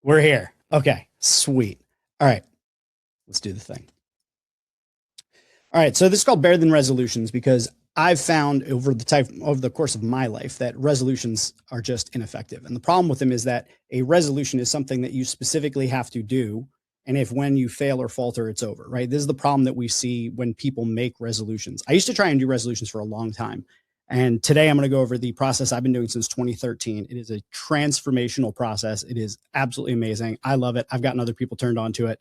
We're here. Okay, sweet. All right, let's do the thing. All right, so this is called Better Than Resolutions because I've found over the course of my life that resolutions are just ineffective. And the problem with them is that a resolution is something that you specifically have to do. And if when you fail or falter, it's over, right? This is the problem that we see when people make resolutions. I used to try and do resolutions for a long time. And today I'm going to go over the process I've been doing since 2013. It is a transformational process. It is absolutely amazing. I love it. I've gotten other people turned on to it.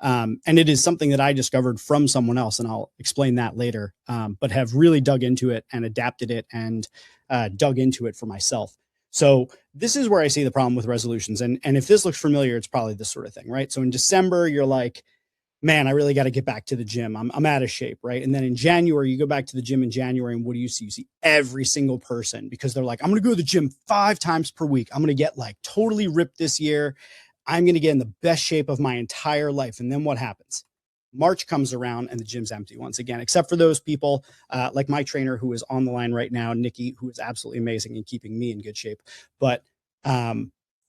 And it is something that I discovered from someone else, and I'll explain that later, but have really dug into it and adapted it and dug into it for myself. So this is where I see the problem with resolutions. And if this looks familiar, it's probably this sort of thing, right? So in December, you're like, man, I really got to get back to the gym. I'm out of shape, right? And then in January, you go back to the gym in January, and what do you see? You see every single person because they're like, I'm going to go to the gym 5 times per week. I'm going to get like totally ripped this year. I'm going to get in the best shape of my entire life. And then what happens? March comes around and the gym's empty once again, except for those people like my trainer who is on the line right now, Nikki, who is absolutely amazing in keeping me in good shape. But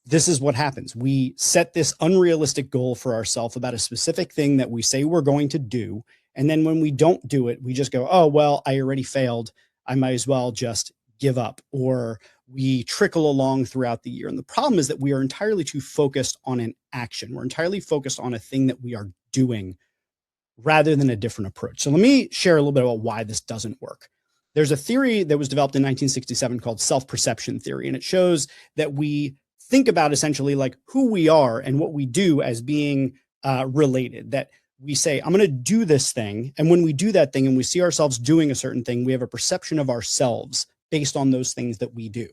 this is what happens. We set this unrealistic goal for ourselves about a specific thing that we say we're going to do. And then when we don't do it, we just go, oh, well, I already failed. I might as well just give up, or we trickle along throughout the year. And the problem is that we are entirely too focused on an action. We're entirely focused on a thing that we are doing rather than a different approach. So let me share a little bit about why this doesn't work. There's a theory that was developed in 1967 called self-perception theory, and it shows that we think about essentially like who we are and what we do as being related, that we say, I'm going to do this thing. And when we do that thing and we see ourselves doing a certain thing, we have a perception of ourselves based on those things that we do.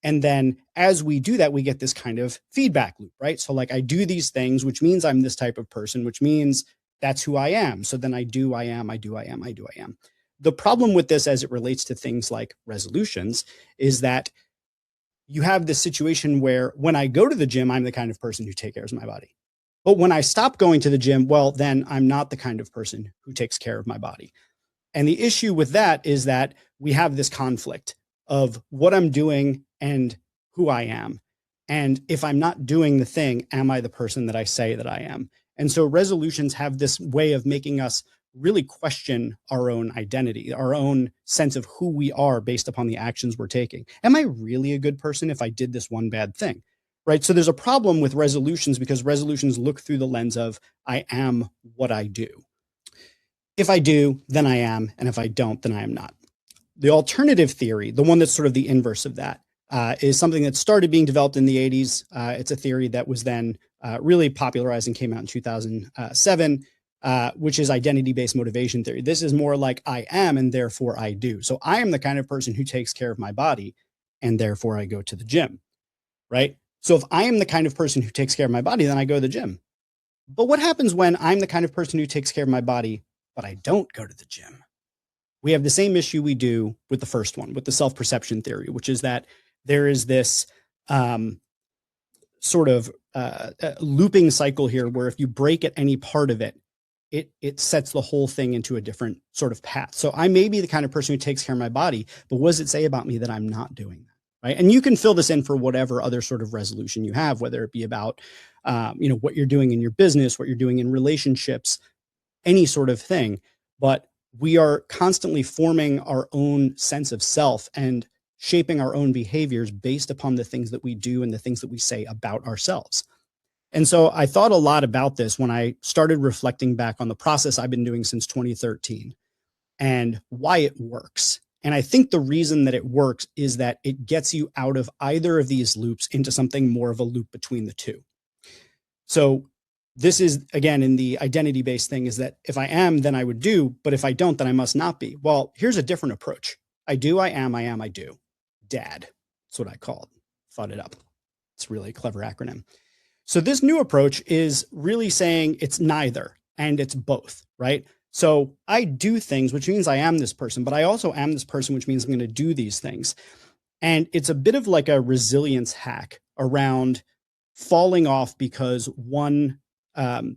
And then as we do that, we get this kind of feedback loop, right? So like I do these things, which means I'm this type of person, which means that's who I am. So then I do, I am, I do, I am, I do, I am. The problem with this as it relates to things like resolutions is that you have this situation where when I go to the gym, I'm the kind of person who takes care of my body. But when I stop going to the gym, well, then I'm not the kind of person who takes care of my body. And the issue with that is that we have this conflict of what I'm doing and who I am. And if I'm not doing the thing, am I the person that I say that I am? And so resolutions have this way of making us really question our own identity, our own sense of who we are based upon the actions we're taking. Am I really a good person if I did this one bad thing? Right. So there's a problem with resolutions because resolutions look through the lens of I am what I do. If I do, then I am. And if I don't, then I am not. The alternative theory, the one that's sort of the inverse of that, is something that started being developed in the 80s. It's a theory that was then really popularized and came out in 2007, which is identity-based motivation theory. This is more like I am and therefore I do. So I am the kind of person who takes care of my body and therefore I go to the gym, right? So if I am the kind of person who takes care of my body, then I go to the gym. But what happens when I'm the kind of person who takes care of my body, but I don't go to the gym? We have the same issue we do with the first one, with the self-perception theory, which is that there is this sort of looping cycle here where if you break at any part of it, it sets the whole thing into a different sort of path. So I may be the kind of person who takes care of my body, but what does it say about me that I'm not doing that? Right. And you can fill this in for whatever other sort of resolution you have, whether it be about, what you're doing in your business, what you're doing in relationships, any sort of thing. But we are constantly forming our own sense of self and shaping our own behaviors based upon the things that we do and the things that we say about ourselves. And so I thought a lot about this when I started reflecting back on the process I've been doing since 2013 and why it works. And I think the reason that it works is that it gets you out of either of these loops into something more of a loop between the two. So this is, again, in the identity-based thing, is that if I am, then I would do, but if I don't, then I must not be. Well, here's a different approach. I do, I am, I do. DAD. That's what I call it. Thought it up. It's really a clever acronym. So this new approach is really saying it's neither and it's both, right? So I do things, which means I am this person, but I also am this person, which means I'm going to do these things. And it's a bit of like a resilience hack around falling off because one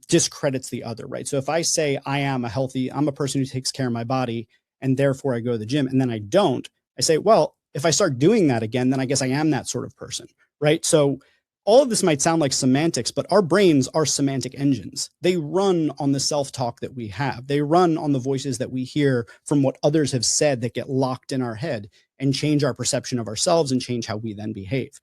discredits the other, right? So if I say I'm a person who takes care of my body and therefore I go to the gym and then I don't, I say, well, if I start doing that again, then I guess I am that sort of person, right? So all of this might sound like semantics, but our brains are semantic engines. They run on the self-talk that we have. They run on the voices that we hear from what others have said that get locked in our head and change our perception of ourselves and change how we then behave.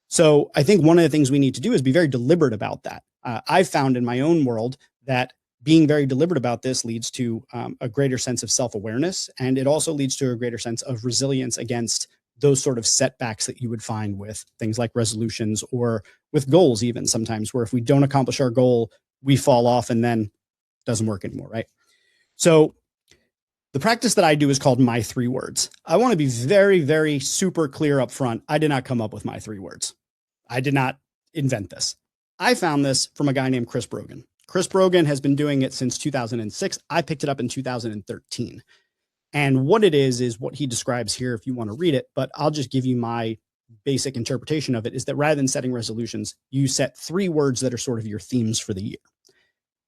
So I think one of the things we need to do is be very deliberate about that. I've found in my own world that being very deliberate about this leads to a greater sense of self-awareness, and it also leads to a greater sense of resilience against those sort of setbacks that you would find with things like resolutions or with goals, even sometimes, where if we don't accomplish our goal, we fall off and then it doesn't work anymore, right? So the practice that I do is called My 3 Words. I want to be very, very super clear up front. I did not come up with my 3 words. I did not invent this. I found this from a guy named Chris Brogan. Chris Brogan has been doing it since 2006. I picked it up in 2013. And what it is what he describes here if you want to read it, but I'll just give you my basic interpretation of it, is that rather than setting resolutions, you set 3 words that are sort of your themes for the year.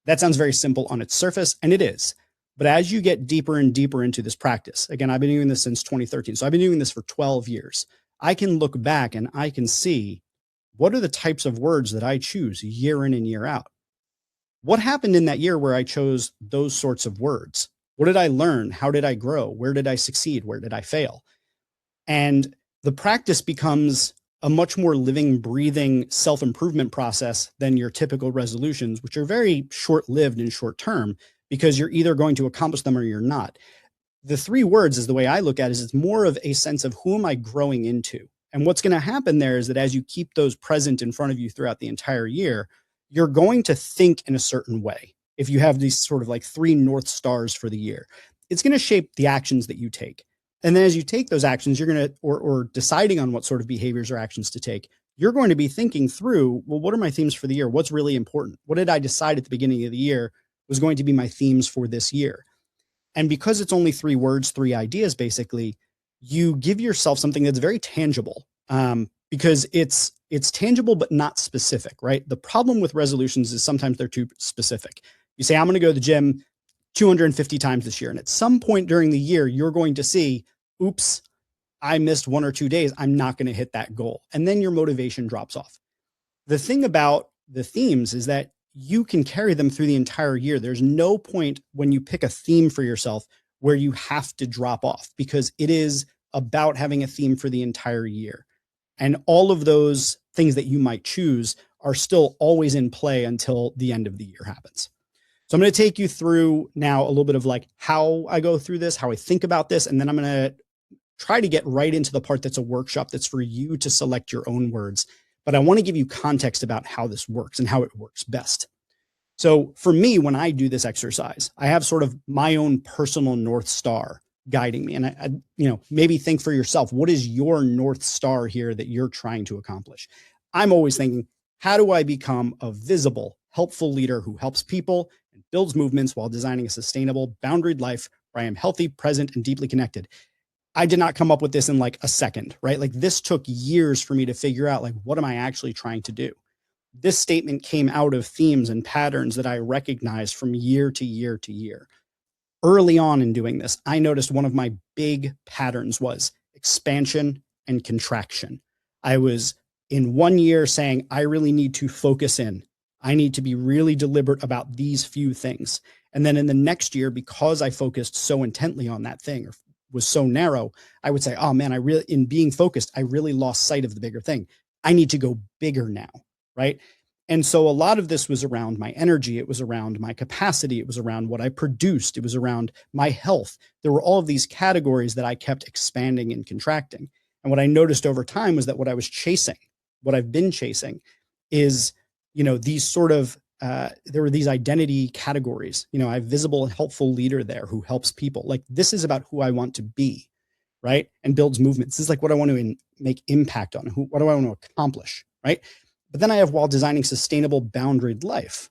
That sounds very simple on its surface, and it is. But as you get deeper and deeper into this practice, again, I've been doing this since 2013. So I've been doing this for 12 years. I can look back and I can see what are the types of words that I choose year in and year out. What happened in that year where I chose those sorts of words? What did I learn? How did I grow? Where did I succeed? Where did I fail? And the practice becomes a much more living, breathing self-improvement process than your typical resolutions, which are very short-lived and short-term because you're either going to accomplish them or you're not. The 3 words is the way I look at it, is it's more of a sense of who am I growing into? And what's going to happen there is that as you keep those present in front of you throughout the entire year, you're going to think in a certain way. If you have these sort of like 3 North Stars for the year, it's going to shape the actions that you take. And then as you take those actions, you're going to, or deciding on what sort of behaviors or actions to take, you're going to be thinking through, well, what are my themes for the year? What's really important? What did I decide at the beginning of the year was going to be my themes for this year? And because it's only 3 words, 3 ideas, basically, you give yourself something that's very tangible, because it's tangible, but not specific, right? The problem with resolutions is sometimes they're too specific. You say, I'm going to go to the gym 250 times this year. And at some point during the year, you're going to see, oops, I missed 1 or 2 days. I'm not going to hit that goal. And then your motivation drops off. The thing about the themes is that you can carry them through the entire year. There's no point when you pick a theme for yourself where you have to drop off, because it is about having a theme for the entire year. And all of those things that you might choose are still always in play until the end of the year happens. So I'm going to take you through now a little bit of like how I go through this, how I think about this, and then I'm going to try to get right into the part that's a workshop that's for you to select your own words. But I want to give you context about how this works and how it works best. So for me, when I do this exercise, I have sort of my own personal North Star guiding me. And I maybe think for yourself, what is your North Star here that you're trying to accomplish? I'm always thinking, how do I become a visible, helpful leader who helps people and builds movements while designing a sustainable, boundaried life where I am healthy, present, and deeply connected? I did not come up with this in like a second, right? Like this took years for me to figure out, like, what am I actually trying to do? This statement came out of themes and patterns that I recognized from year to year to year. Early on in doing this, I noticed one of my big patterns was expansion and contraction. I was in one year saying, I really need to focus in. I need to be really deliberate about these few things. And then in the next year, because I focused so intently on that thing, or was so narrow, I would say, oh man, in being focused, I really lost sight of the bigger thing. I need to go bigger now, right? And so a lot of this was around my energy. It was around my capacity. It was around what I produced. It was around my health. There were all of these categories that I kept expanding and contracting. And what I noticed over time was that what I was chasing, what I've been chasing is, these sort of, there were these identity categories. I have visible, helpful leader there who helps people. Like, this is about who I want to be, right? And builds movements. This is like what I want to make impact on. What do I want to accomplish, right? But then I have, while designing sustainable, boundaried life.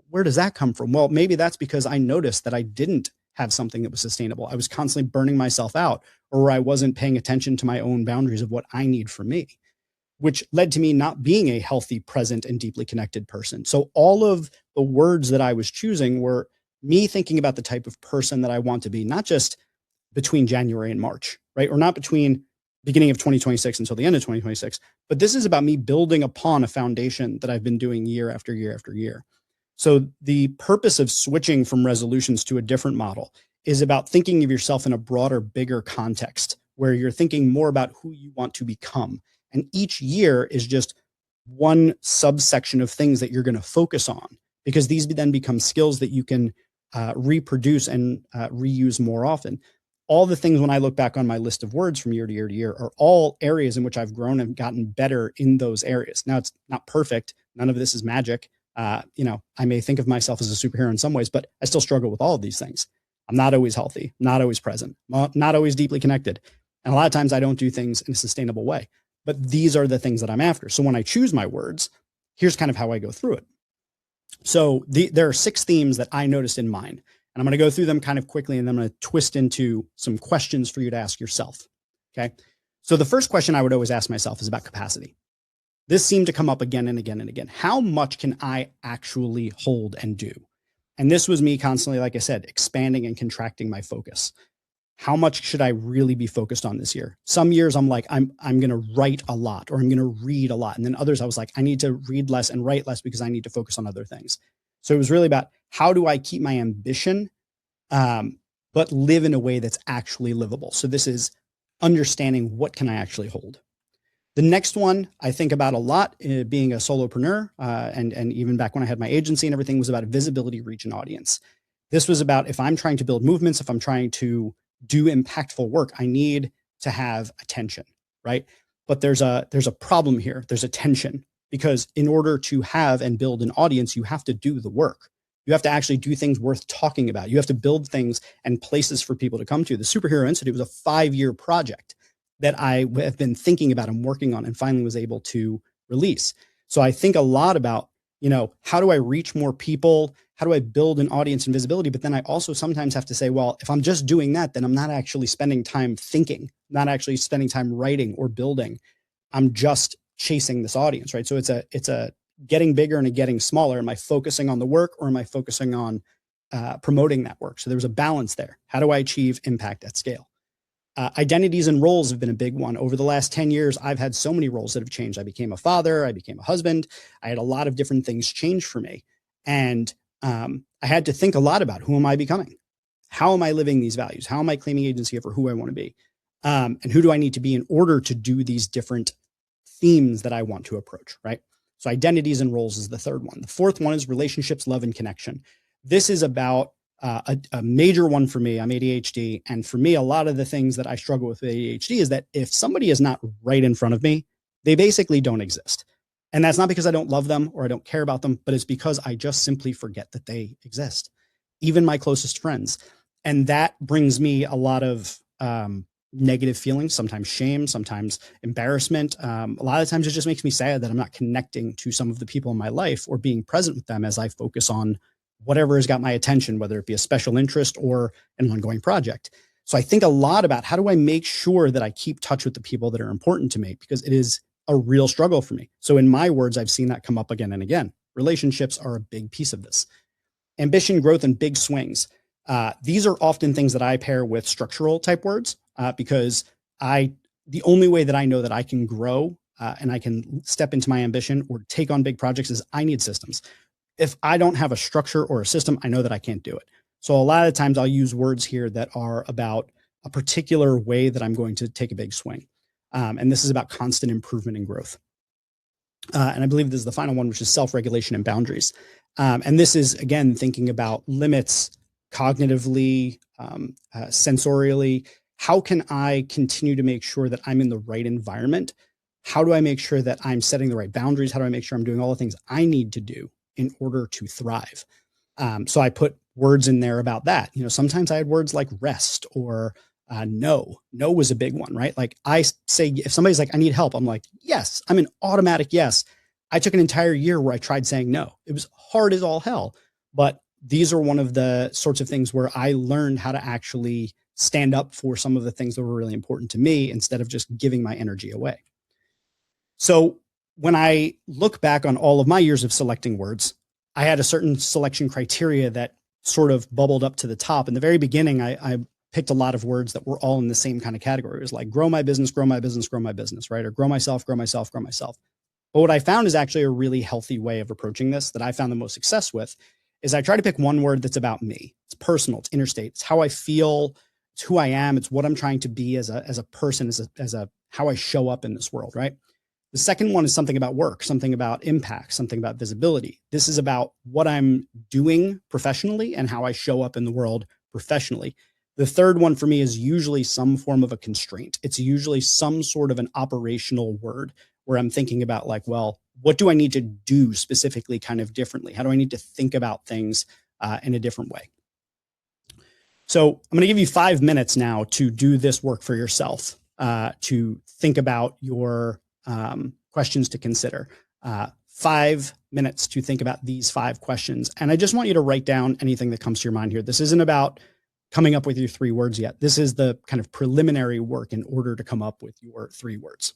Where does that come from? Well, maybe that's because I noticed that I didn't have something that was sustainable. I was constantly burning myself out, or I wasn't paying attention to my own boundaries of what I need for me, which led to me not being a healthy, present, and deeply connected person. So all of the words that I was choosing were me thinking about the type of person that I want to be, not just between January and March, right? Or not between beginning of 2026 until the end of 2026. But this is about me building upon a foundation that I've been doing year after year after year. So the purpose of switching from resolutions to a different model is about thinking of yourself in a broader, bigger context where you're thinking more about who you want to become. And each year is just one subsection of things that you're going to focus on, because these then become skills that you can reproduce and reuse more often. All the things when I look back on my list of words from year to year to year are all areas in which I've grown and gotten better in those areas. Now, it's not perfect. None of this is magic. I may think of myself as a superhero in some ways, but I still struggle with all of these things. I'm not always healthy, not always present, not always deeply connected. And a lot of times I don't do things in a sustainable way, but these are the things that I'm after. So when I choose my words, here's kind of how I go through it. So there are 6 themes that I noticed in mine, and I'm going to go through them kind of quickly, and then I'm going to twist into some questions for you to ask yourself. Okay. So the first question I would always ask myself is about capacity. This seemed to come up again and again and again. How much can I actually hold and do? And this was me constantly, like I said, expanding and contracting my focus. How much should I really be focused on this year? Some years I'm like, I'm going to write a lot, or I'm going to read a lot. And then others I was like, I need to read less and write less because I need to focus on other things. So it was really about how do I keep my ambition, but live in a way that's actually livable. So this is understanding what can I actually hold. The next one I think about a lot, being a solopreneur, and even back when I had my agency and everything, was about visibility, reach, and audience. This was about if I'm trying to build movements, if I'm trying to do impactful work, I need to have attention, right? But there's a problem here. There's a tension, because in order to have and build an audience, you have to do the work. You have to actually do things worth talking about. You have to build things and places for people to come to. The Superhero Institute was a 5-year project that I have been thinking about and working on, and finally was able to release. So I think a lot about, how do I reach more people? How do I build an audience and visibility? But then I also sometimes have to say, well, if I'm just doing that, then I'm not actually spending time thinking, not actually spending time writing or building. I'm just chasing this audience, right? So it's a getting bigger and a getting smaller. Am I focusing on the work, or am I focusing on promoting that work? So there's a balance there. How do I achieve impact at scale? Identities and roles have been a big one. Over the last 10 years, I've had so many roles that have changed. I became a father. I became a husband. I had a lot of different things change for me. And I had to think a lot about, who am I becoming? How am I living these values? How am I claiming agency over who I want to be? And who do I need to be in order to do these different themes that I want to approach, right? So identities and roles is the third one. The fourth one is relationships, love, and connection. This is about a major one for me. I'm ADHD. And for me, a lot of the things that I struggle with ADHD is that if somebody is not right in front of me, they basically don't exist. And that's not because I don't love them or I don't care about them, but it's because I just simply forget that they exist, even my closest friends. And that brings me a lot of negative feelings, sometimes shame, sometimes embarrassment. A lot of times it just makes me sad that I'm not connecting to some of the people in my life or being present with them as I focus on whatever has got my attention, whether it be a special interest or an ongoing project. So I think a lot about, how do I make sure that I keep touch with the people that are important to me, because it is a real struggle for me. So in my words, I've seen that come up again and again. Relationships are a big piece of this. Ambition, growth, and big swings. These are often things that I pair with structural type words, because the only way that I know that I can grow and I can step into my ambition or take on big projects is I need systems. If I don't have a structure or a system, I know that I can't do it. So a lot of times I'll use words here that are about a particular way that I'm going to take a big swing. And this is about constant improvement and growth. And I believe this is the final one, which is self-regulation and boundaries. And this is, again, thinking about limits cognitively, sensorially. How can I continue to make sure that I'm in the right environment? How do I make sure that I'm setting the right boundaries? How do I make sure I'm doing all the things I need to do in order to thrive? So I put words in there about that. Sometimes I had words like rest or no. No was a big one, right? Like I say, if somebody's like, I need help, I'm like, yes, I'm an automatic yes. I took an entire year where I tried saying no. It was hard as all hell, but these are one of the sorts of things where I learned how to actually stand up for some of the things that were really important to me instead of just giving my energy away. So when I look back on all of my years of selecting words, I had a certain selection criteria that sort of bubbled up to the top. In the very beginning, I picked a lot of words that were all in the same kind of category. It was like grow my business, grow my business, grow my business, right? Or grow myself, grow myself, grow myself. But what I found is actually a really healthy way of approaching this that I found the most success with is I try to pick one word that's about me. It's personal, it's interstate, it's how I feel, it's who I am, it's what I'm trying to be as a person, as a how I show up in this world, right? The second one is something about work, something about impact, something about visibility. This is about what I'm doing professionally and how I show up in the world professionally. The third one for me is usually some form of a constraint. It's usually some sort of an operational word where I'm thinking about like, well, what do I need to do specifically kind of differently? How do I need to think about things in a different way? So I'm going to give you 5 minutes now to do this work for yourself, to think about your questions to consider. 5 minutes to think about these 5 questions. And I just want you to write down anything that comes to your mind here. This isn't about coming up with your 3 words yet. This is the kind of preliminary work in order to come up with your 3 words.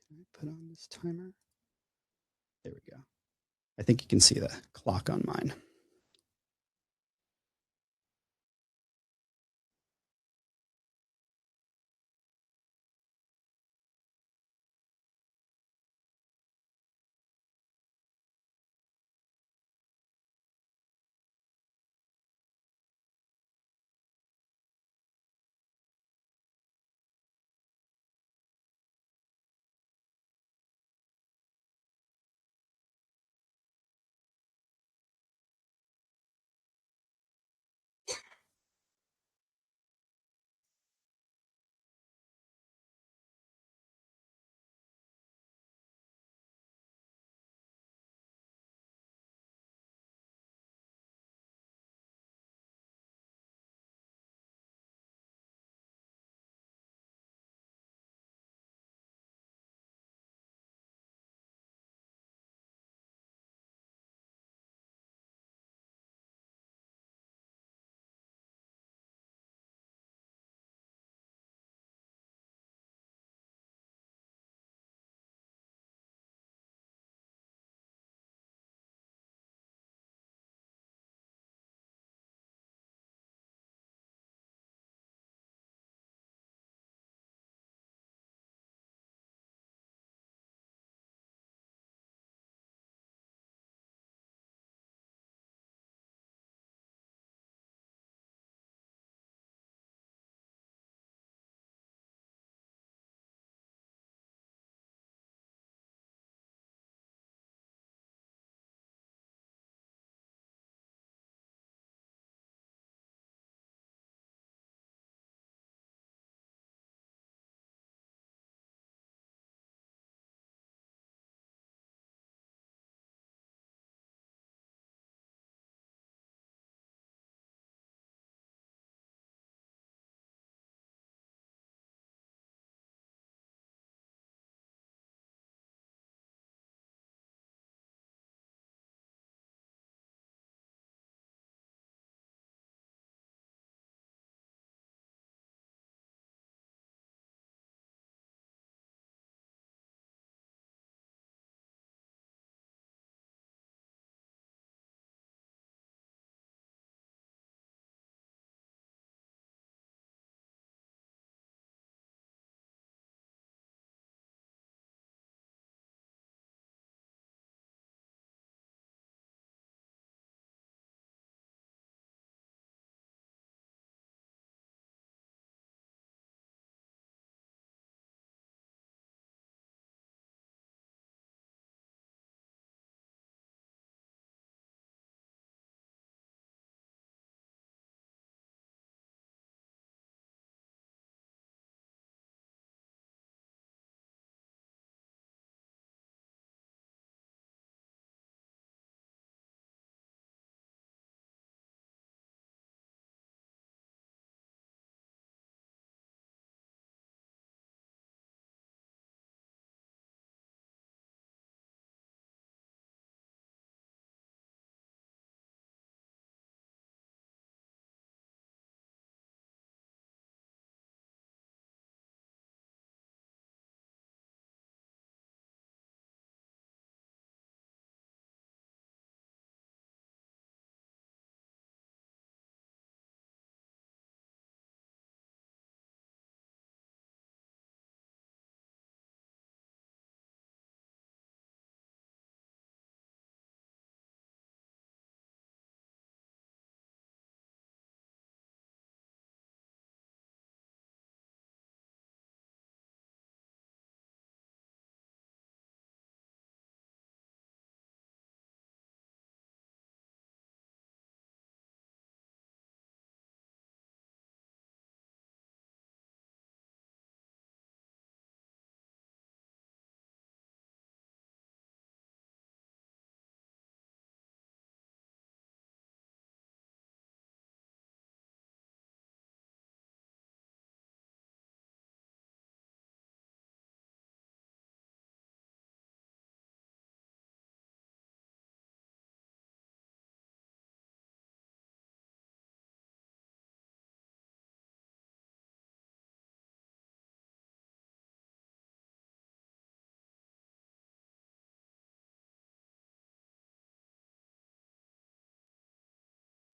Can I put on this timer? There we go. I think you can see the clock on mine.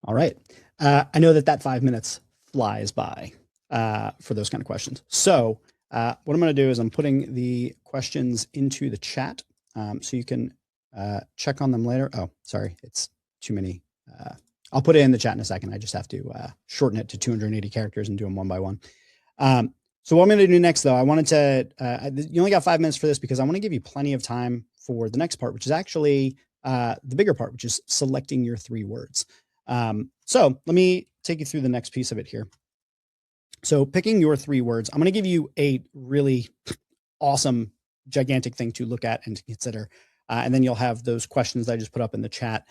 All right. I know that 5 minutes flies by for those kind of questions. So what I'm going to do is I'm putting the questions into the chat so you can check on them later. Oh, sorry, it's too many. I'll put it in the chat in a second. I just have to shorten it to 280 characters and do them one by one. So what I'm going to do next, though, I wanted to, you only got 5 minutes for this because I want to give you plenty of time for the next part, which is actually the bigger part, which is selecting your 3 words. So let me take you through the next piece of it here. So picking your 3 words, I'm going to give you a really awesome, gigantic thing to look at and to consider. And then you'll have those questions that I just put up in the chat.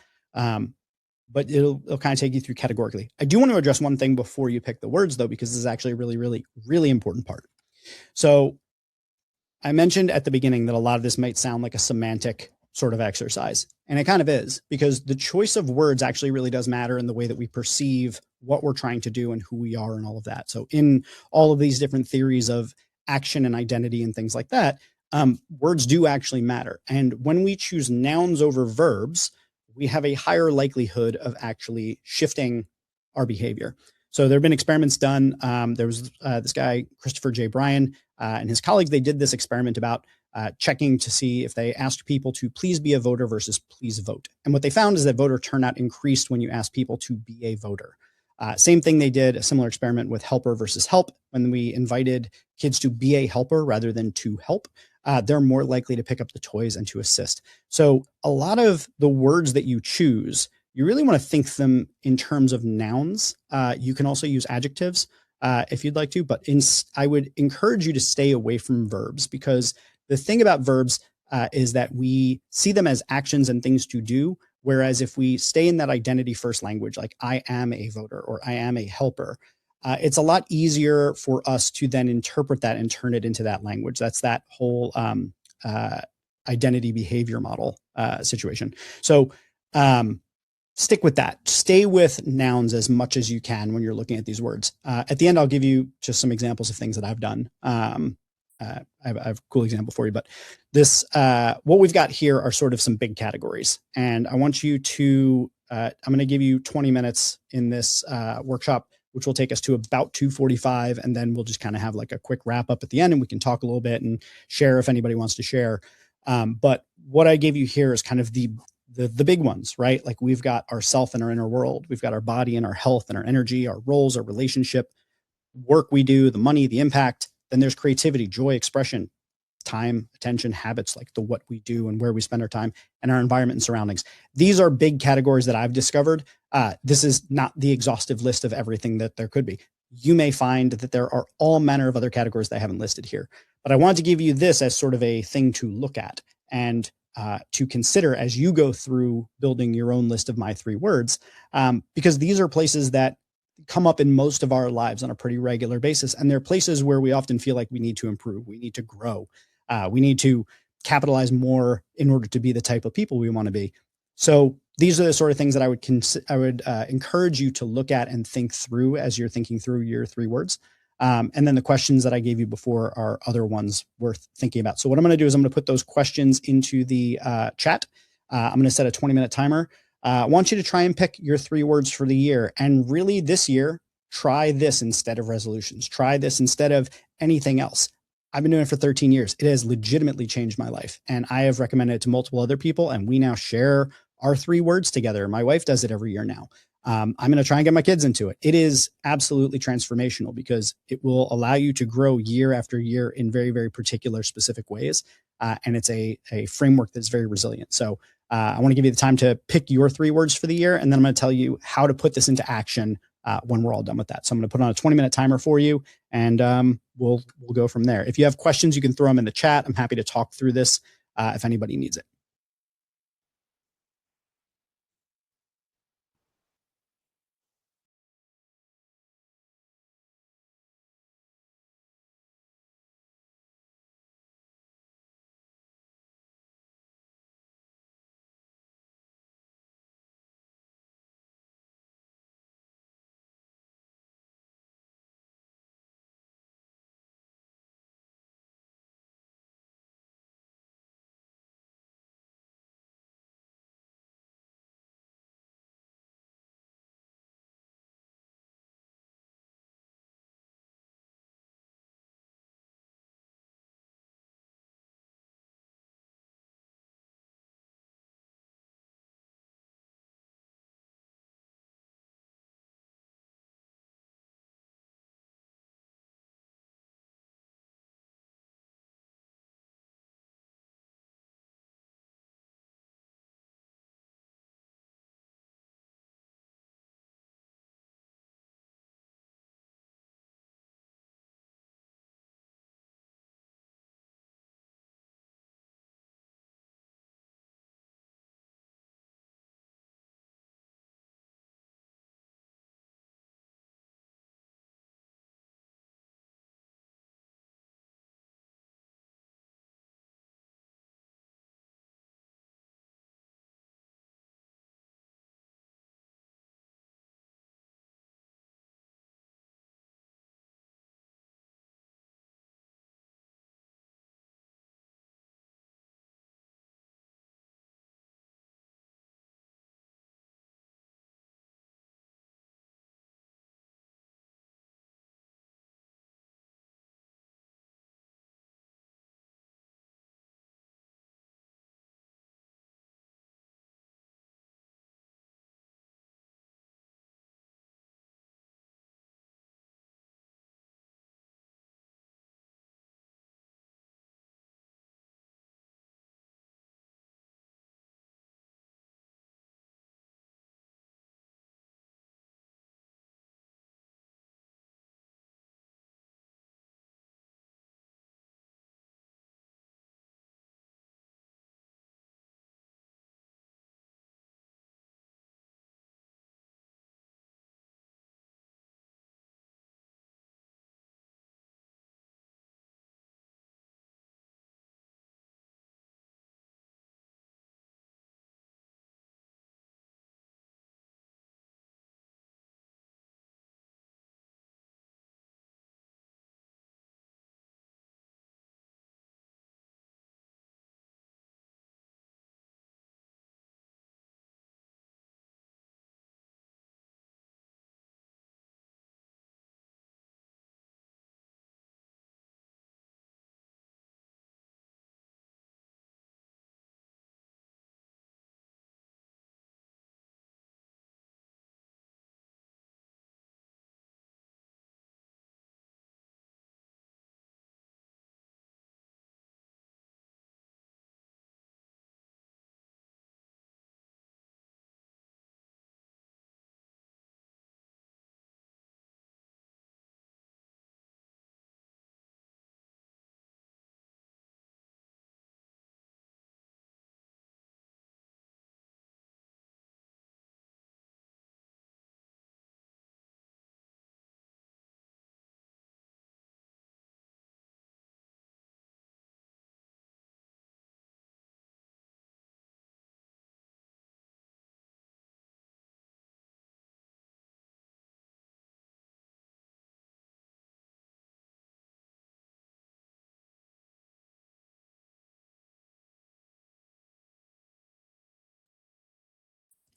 But it'll kind of take you through categorically. I do want to address one thing before you pick the words, though, because this is actually a really, really, really important part. So I mentioned at the beginning that a lot of this might sound like a semantic sort of exercise. And it kind of is, because the choice of words actually really does matter in the way that we perceive what we're trying to do and who we are and all of that. So in all of these different theories of action and identity and things like that, words do actually matter. And when we choose nouns over verbs, we have a higher likelihood of actually shifting our behavior. So there have been experiments done. There was this guy, Christopher J. Bryan, and his colleagues. They did this experiment about checking to see if they asked people to please be a voter versus please vote. And what they found is that voter turnout increased when you asked people to be a voter. Same thing they did, a similar experiment with helper versus help. When we invited kids to be a helper rather than to help, they're more likely to pick up the toys and to assist. So a lot of the words that you choose, you really want to think them in terms of nouns. You can also use adjectives if you'd like to, but I would encourage you to stay away from verbs, because the thing about verbs is that we see them as actions and things to do. Whereas if we stay in that identity first language, like I am a voter or I am a helper, it's a lot easier for us to then interpret that and turn it into that language. That's that whole identity behavior model situation. So stick with that. Stay with nouns as much as you can when you're looking at these words. At the end, I'll give you just some examples of things that I've done. I have a cool example for you, but this, what we've got here are sort of some big categories. And I want you to, I'm going to give you 20 minutes in this workshop, which will take us to about 2:45. And then we'll just kind of have like a quick wrap up at the end, and we can talk a little bit and share if anybody wants to share. But what I gave you here is kind of the big ones, right? Like we've got our self and our inner world. We've got our body and our health and our energy, our roles, our relationship, work we do, the money, the impact. Then there's creativity, joy, expression, time, attention, habits, like the what we do and where we spend our time, and our environment and surroundings. These are big categories that I've discovered. This is not the exhaustive list of everything that there could be. You may find that there are all manner of other categories that I haven't listed here, but I wanted to give you this as sort of a thing to look at and to consider as you go through building your own list of my 3 words, because these are places that come up in most of our lives on a pretty regular basis. And they're places where we often feel like we need to improve, we need to grow, we need to capitalize more in order to be the type of people we want to be. So these are the sort of things that I would encourage you to look at and think through as you're thinking through your 3 words. And then the questions that I gave you before are other ones worth thinking about. So what I'm going to do is I'm going to put those questions into the chat. I'm going to set a 20-minute timer. I want you to try and pick your 3 words for the year. And really this year, try this instead of resolutions. Try this instead of anything else. I've been doing it for 13 years. It has legitimately changed my life. And I have recommended it to multiple other people. And we now share our 3 words together. My wife does it every year now. I'm going to try and get my kids into it. It is absolutely transformational because it will allow you to grow year after year in very, very particular, specific ways. And it's a framework that's very resilient. So I want to give you the time to pick your 3 words for the year. And then I'm going to tell you how to put this into action when we're all done with that. So I'm going to put on a 20-minute timer for you, and we'll go from there. If you have questions, you can throw them in the chat. I'm happy to talk through this if anybody needs it.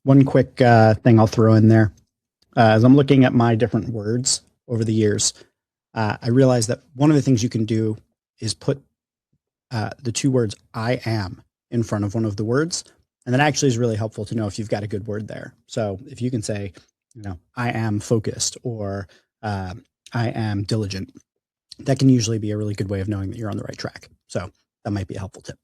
one quick thing I'll throw in there. As I'm looking at my different words over the years, I realized that one of the things you can do is put the two words I am in front of one of the words. And that actually is really helpful to know if you've got a good word there. So if you can say, I am focused or uh, I am diligent, that can usually be a really good way of knowing that you're on the right track. So that might be a helpful tip.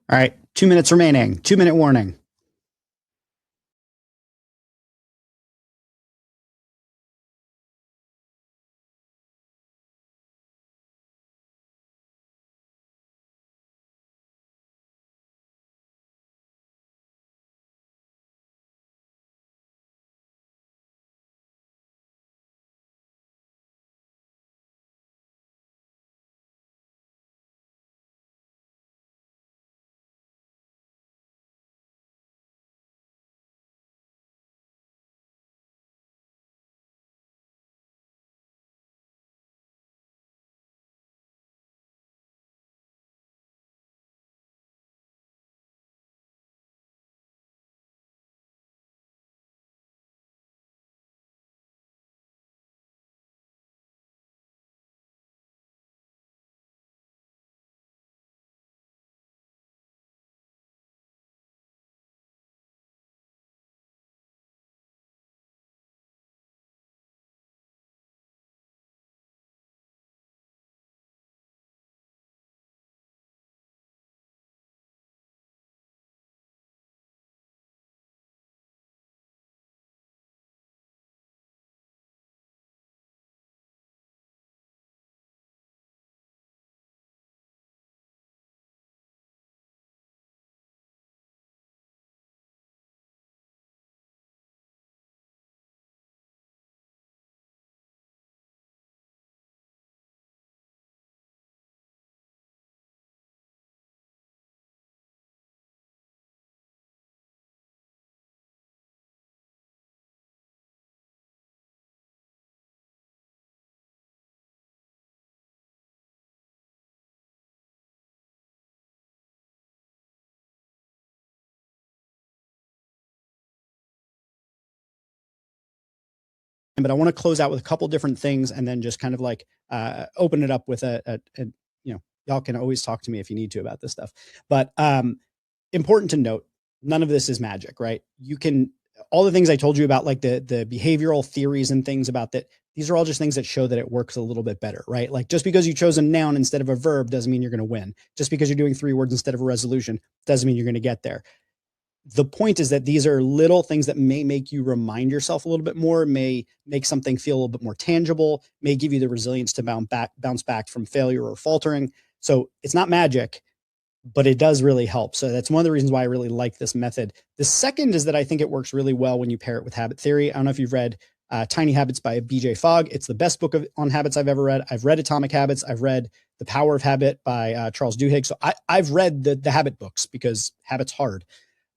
All right, 2 minutes remaining. 2-minute warning. But I want to close out with a couple different things and then just kind of like open it up with y'all can always talk to me if you need to about this stuff. But important to note, none of this is magic, right? You can all the things I told you about, like the behavioral theories and things about that. These are all just things that show that it works a little bit better, right? Like just because you chose a noun instead of a verb doesn't mean you're going to win. Just because you're doing 3 words instead of a resolution doesn't mean you're going to get there. The point is that these are little things that may make you remind yourself a little bit more, may make something feel a little bit more tangible, may give you the resilience to bounce back from failure or faltering. So it's not magic, but it does really help. So that's one of the reasons why I really like this method. The second is that I think it works really well when you pair it with habit theory. I don't know if you've read Tiny Habits by BJ Fogg. It's the best book on habits I've ever read. I've read Atomic Habits. I've read The Power of Habit by Charles Duhigg. So I've read the habit books because habit's hard.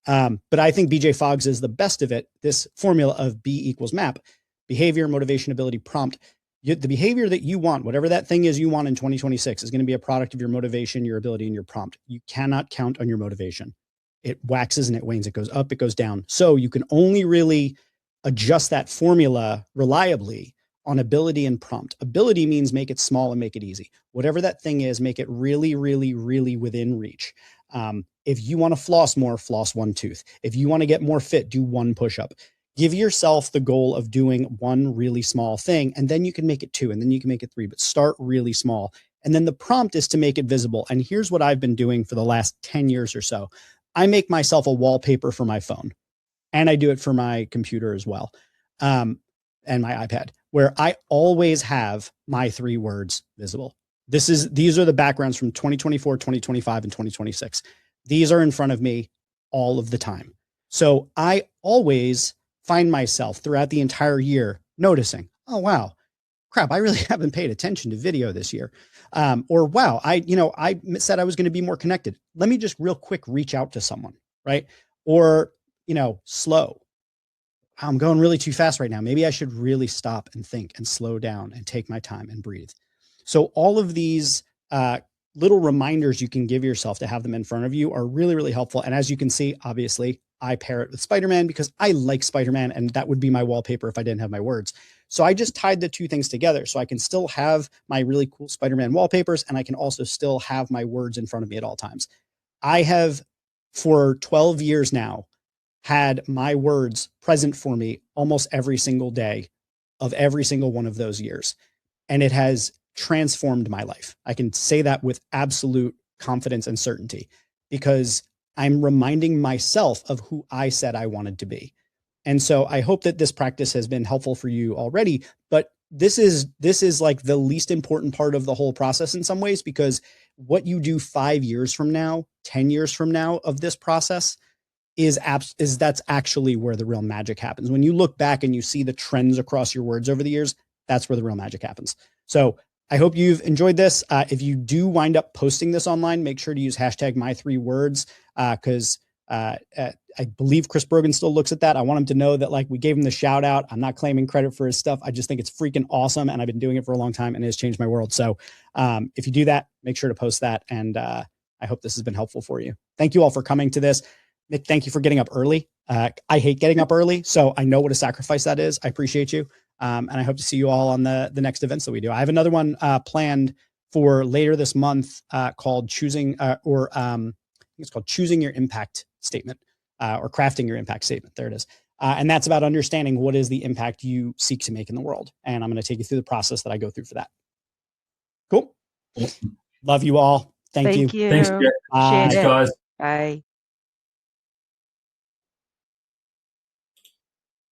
But I think BJ Fogg's is the best of it. This formula of B equals MAP, behavior, motivation, ability, prompt. The behavior that you want, whatever that thing is you want in 2026, is going to be a product of your motivation, your ability, and your prompt. You cannot count on your motivation. It waxes and it wanes. It goes up, it goes down. So you can only really adjust that formula reliably on ability and prompt. Ability means make it small and make it easy. Whatever that thing is, make it really, really, really within reach. If you want to floss more, floss 1 tooth. If you want to get more fit, do 1 push-up. Give yourself the goal of doing 1 really small thing, and then you can make it 2, and then you can make it 3, but start really small. And then the prompt is to make it visible. And here's what I've been doing for the last 10 years or so. I make myself a wallpaper for my phone, and I do it for my computer as well, and my iPad, where I always have my 3 words visible. These are the backgrounds from 2024, 2025, and 2026. These are in front of me all of the time. So I always find myself throughout the entire year noticing, oh, wow, crap, I really haven't paid attention to video this year. Or, wow, I said I was going to be more connected. Let me just real quick reach out to someone, right? Or, slow. I'm going really too fast right now. Maybe I should really stop and think and slow down and take my time and breathe. So all of these little reminders you can give yourself to have them in front of you are really, really helpful. And as you can see, obviously, I pair it with Spider-Man because I like Spider-Man, and that would be my wallpaper if I didn't have my words. So I just tied the 2 things together so I can still have my really cool Spider-Man wallpapers, and I can also still have my words in front of me at all times. I have, for 12 years now, had my words present for me almost every single day of every single one of those years. And it has transformed my life. I can say that with absolute confidence and certainty. because I'm reminding myself of who I said I wanted to be. And so I hope that this practice has been helpful for you already, but this is like the least important part of the whole process in some ways, because what you do 5 years from now, 10 years from now of this process is that's actually where the real magic happens. When you look back and you see the trends across your words over the years, that's where the real magic happens. So I hope you've enjoyed this. If you do wind up posting this online, make sure to use hashtag my3words, because I believe Chris Brogan still looks at that. I want him to know that, like, we gave him the shout out. I'm not claiming credit for his stuff. I just think it's freaking awesome, and I've been doing it for a long time, and it has changed my world. So if you do that, make sure to post that, and I hope this has been helpful for you. Thank you all for coming to this. Nick, thank you for getting up early. I hate getting up early, so I know what a sacrifice that is. I appreciate you. And I hope to see you all on the next events that we do. I have another one planned for later this month called Choosing I think it's called Choosing Your Impact Statement or Crafting Your Impact Statement. There it is. And that's about understanding what is the impact you seek to make in the world. And I'm going to take you through the process that I go through for that. Cool. Love you all. Thank you. you. Thanks, Jeff. Bye. Thanks, guys. Bye.